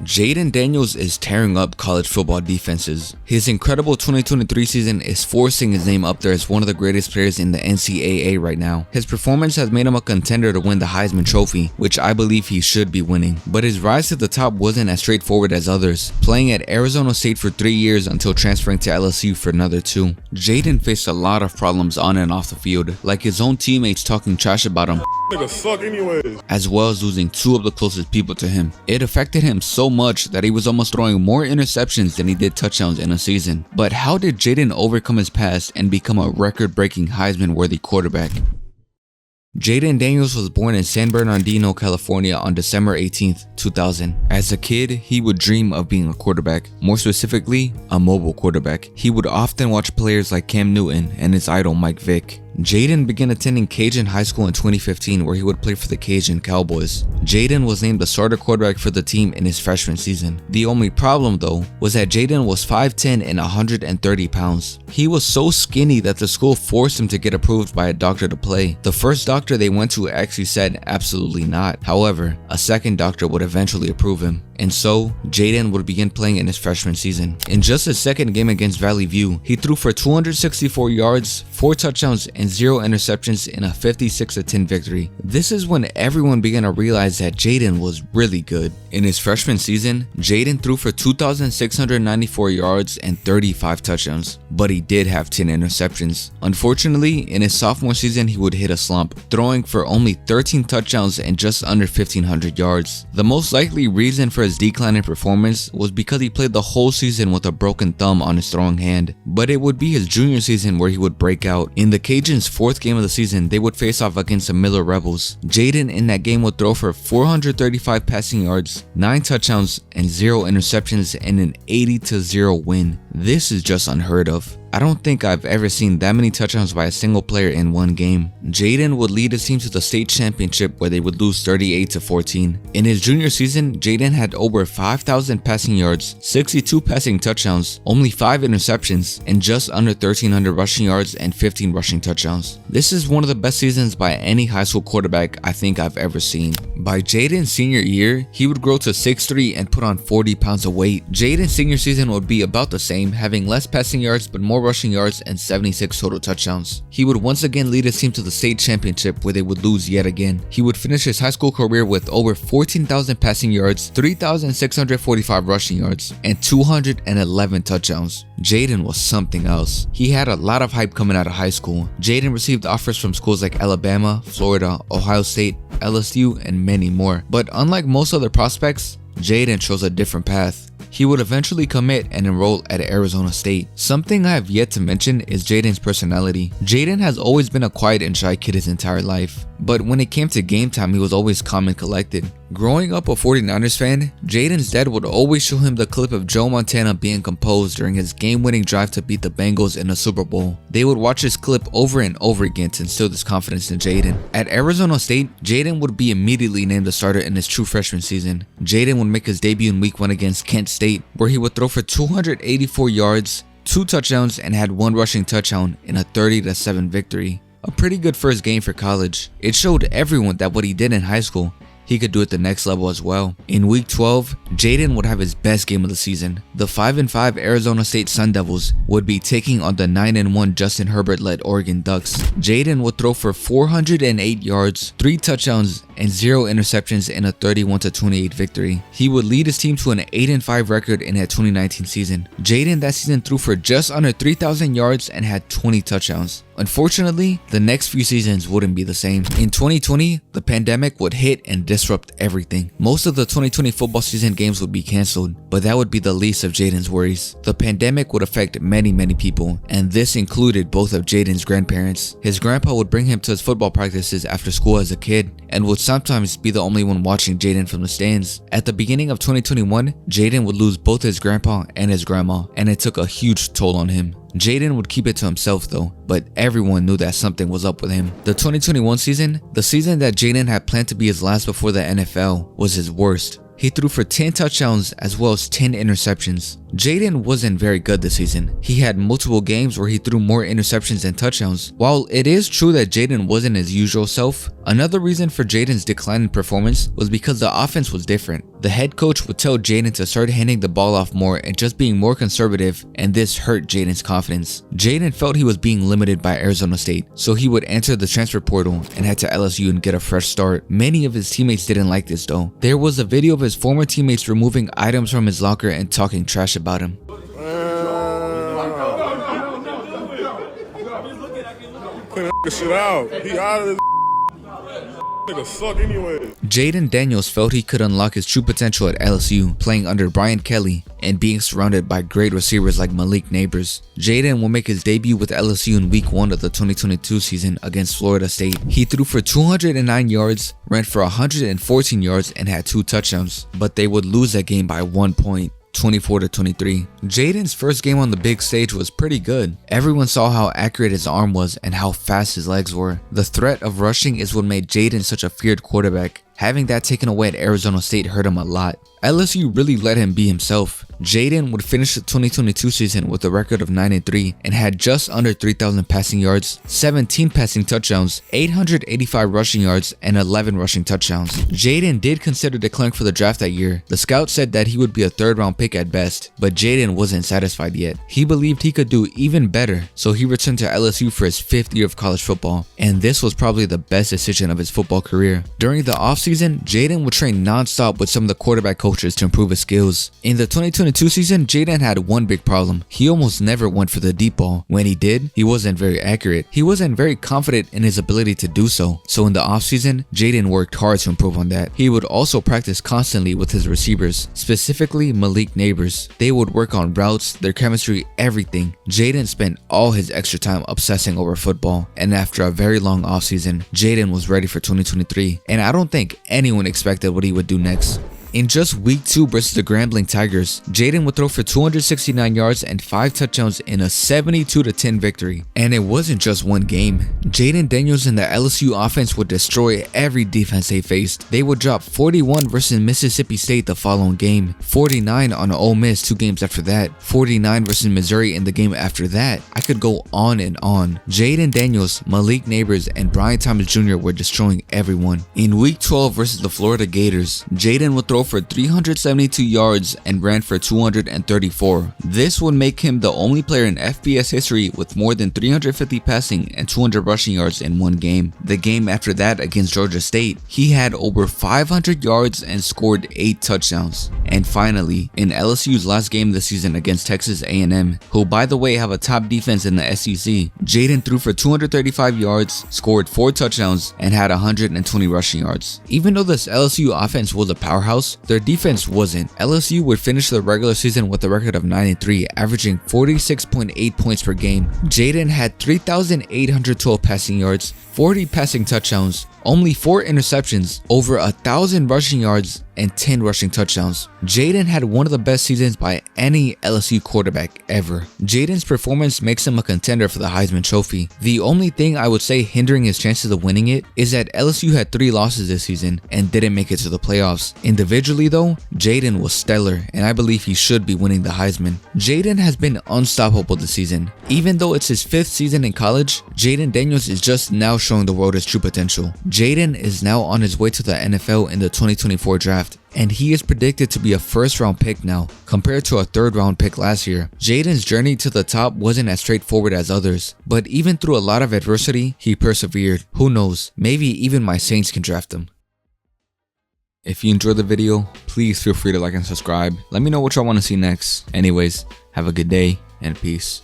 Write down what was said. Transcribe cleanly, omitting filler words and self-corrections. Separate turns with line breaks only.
Jayden Daniels is tearing up college football defenses. His incredible 2023 season is forcing his name up there as one of the greatest players in the NCAA right now. His performance has made him a contender to win the Heisman Trophy, which I believe he should be winning. But his rise to the top wasn't as straightforward as others, playing at Arizona State for 3 years until transferring to LSU for another 2. Jayden faced a lot of problems on and off the field, like his own teammates talking trash about him,
Nigga suck anyways,
as well as losing 2 of the closest people to him. It affected him so much that he was almost throwing more interceptions than he did touchdowns in a season. But how did Jayden overcome his past and become a record-breaking Heisman-worthy quarterback? Jayden Daniels was born in San Bernardino, California on December 18th, 2000. As a kid, he would dream of being a quarterback, more specifically, a mobile quarterback. He would often watch players like Cam Newton and his idol Mike Vick. Jayden began attending Cajun High School in 2015 where he would play for the Cajun Cowboys. Jayden was named the starter quarterback for the team in his freshman season. The only problem though was that Jayden was 5'10" and 130 pounds. He was so skinny that the school forced him to get approved by a doctor to play. The first doctor they went to actually said absolutely not. However, a second doctor would eventually approve him. And so, Jayden would begin playing in his freshman season. In just his second game against Valley View, he threw for 264 yards, 4 touchdowns, and 0 interceptions in a 56-10 victory. This is when everyone began to realize that Jayden was really good. In his freshman season, Jayden threw for 2,694 yards and 35 touchdowns, but he did have 10 interceptions. Unfortunately, in his sophomore season, he would hit a slump, throwing for only 13 touchdowns and just under 1,500 yards. The most likely reason for his decline in performance was because he played the whole season with a broken thumb on his throwing hand, but it would be his junior season where he would break out. In the Cajuns' 4th game of the season, they would face off against the Miller Rebels. Jayden in that game would throw for 435 passing yards, 9 touchdowns, and 0 interceptions in an 80-0 win. This is just unheard of. I don't think I've ever seen that many touchdowns by a single player in one game. Jayden would lead his team to the state championship where they would lose 38-14. In his junior season, Jayden had over 5,000 passing yards, 62 passing touchdowns, only 5 interceptions, and just under 1,300 rushing yards and 15 rushing touchdowns. This is one of the best seasons by any high school quarterback I think I've ever seen. By Jayden's senior year, he would grow to 6'3" and put on 40 pounds of weight. Jayden's senior season would be about the same, having less passing yards but more rushing yards and 76 total touchdowns. He would once again lead his team to the state championship where they would lose yet again. He would finish his high school career with over 14,000 passing yards, 3,645 rushing yards, and 211 touchdowns. Jayden was something else. He had a lot of hype coming out of high school. Jayden received offers from schools like Alabama, Florida, Ohio State, LSU, and many more. But unlike most other prospects, Jayden chose a different path. He would eventually commit and enroll at Arizona State. Something I have yet to mention is Jayden's personality. Jayden has always been a quiet and shy kid his entire life, but when it came to game time, he was always calm and collected. Growing up a 49ers fan, Jayden's dad would always show him the clip of Joe Montana being composed during his game-winning drive to beat the Bengals in the Super Bowl. They would watch this clip over and over again to instill this confidence in Jayden. At Arizona State, Jayden would be immediately named the starter in his true freshman season. Jayden would make his debut in Week 1 against Kent State, where he would throw for 284 yards, 2 touchdowns, and had 1 rushing touchdown in a 30-7 victory. A pretty good first game for college. It showed everyone that what he did in high school, he could do at the next level as well. In Week 12, Jayden would have his best game of the season. The 5-5 Arizona State Sun Devils would be taking on the 9-1 Justin Herbert-led Oregon Ducks. Jayden would throw for 408 yards, 3 touchdowns, and 0 interceptions in a 31-28 victory. He would lead his team to an 8-5 record in that 2019 season. Jayden that season threw for just under 3,000 yards and had 20 touchdowns. Unfortunately, the next few seasons wouldn't be the same. In 2020, the pandemic would hit and disrupt everything. Most of the 2020 football season games would be cancelled, but that would be the least of Jayden's worries. The pandemic would affect many people, and this included both of Jayden's grandparents. His grandpa would bring him to his football practices after school as a kid, and would sometimes be the only one watching Jayden from the stands. At the beginning of 2021, Jayden would lose both his grandpa and his grandma, and it took a huge toll on him. Jayden would keep it to himself though, but everyone knew that something was up with him. The 2021 season, the season that Jayden had planned to be his last before the NFL, was his worst. He threw for 10 touchdowns as well as 10 interceptions. Jayden wasn't very good this season. He had multiple games where he threw more interceptions than touchdowns. While it is true that Jayden wasn't his usual self, another reason for Jayden's decline in performance was because the offense was different. The head coach would tell Jayden to start handing the ball off more and just being more conservative, and this hurt Jayden's confidence. Jayden felt he was being limited by Arizona State, so he would enter the transfer portal and head to LSU and get a fresh start. Many of his teammates didn't like this though. There was a video of his former teammates removing items from his locker and talking trash about him.
Clean that shit out. He out of this. Nigga suck anyway.
Jayden Daniels felt he could unlock his true potential at LSU, playing under Brian Kelly and being surrounded by great receivers like Malik Neighbors. Jayden will make his debut with LSU in week 1 of the 2022 season against Florida State. He threw for 209 yards, ran for 114 yards, and had 2 touchdowns, but they would lose that game by 1 point. 24-23. Jayden's first game on the big stage was pretty good. Everyone saw how accurate his arm was and how fast his legs were. The threat of rushing is what made Jayden such a feared quarterback. Having that taken away at Arizona State hurt him a lot. LSU really let him be himself. Jayden would finish the 2022 season with a record of 9-3 and had just under 3,000 passing yards, 17 passing touchdowns, 885 rushing yards, and 11 rushing touchdowns. Jayden did consider declaring for the draft that year. The scouts said that he would be a 3rd round pick at best, but Jayden wasn't satisfied yet. He believed he could do even better, so he returned to LSU for his 5th year of college football, and this was probably the best decision of his football career. During the offseason, Jayden would train non-stop with some of the quarterback coaches to improve his skills. In the 2022 season, Jayden had one big problem. He almost never went for the deep ball. When he did, he wasn't very accurate. He wasn't very confident in his ability to do so. So in the offseason, Jayden worked hard to improve on that. He would also practice constantly with his receivers, specifically Malik Neighbors. They would work on routes, their chemistry, everything. Jayden spent all his extra time obsessing over football, and after a very long offseason, Jayden was ready for 2023, and I don't think anyone expected what he would do next. In just week 2 versus the Grambling Tigers, Jayden would throw for 269 yards and 5 touchdowns in a 72-10 victory. And it wasn't just one game. Jayden Daniels and the LSU offense would destroy every defense they faced. They would drop 41 versus Mississippi State the following game, 49 on Ole Miss 2 games after that, 49 versus Missouri in the game after that. I could go on and on. Jayden Daniels, Malik Neighbors, and Brian Thomas Jr. were destroying everyone. In week 12 versus the Florida Gators, Jayden would throw for 372 yards and ran for 234. This would make him the only player in FBS history with more than 350 passing and 200 rushing yards in one game. The game after that against Georgia State, he had over 500 yards and scored 8 touchdowns. And finally, in LSU's last game of the season against Texas A&M, who by the way have a top defense in the SEC, Jayden threw for 235 yards, scored 4 touchdowns, and had 120 rushing yards. Even though this LSU offense was a powerhouse, their defense wasn't. LSU would finish the regular season with a record of 9-3, averaging 46.8 points per game. Jayden had 3,812 passing yards, 40 passing touchdowns, only 4 interceptions, over 1,000 rushing yards, and 10 rushing touchdowns. Jayden had one of the best seasons by any LSU quarterback ever. Jayden's performance makes him a contender for the Heisman Trophy. The only thing I would say hindering his chances of winning it is that LSU had 3 losses this season and didn't make it to the playoffs. Individually though, Jayden was stellar, and I believe he should be winning the Heisman. Jayden has been unstoppable this season. Even though it's his 5th season in college, Jayden Daniels is just now showing the world his true potential. Jayden is now on his way to the NFL in the 2024 draft, and he is predicted to be a 1st round pick now, compared to a 3rd round pick last year. Jayden's journey to the top wasn't as straightforward as others, but even through a lot of adversity, he persevered. Who knows, maybe even my Saints can draft him. If you enjoyed the video, please feel free to like and subscribe. Let me know what y'all want to see next. Anyways, have a good day and peace.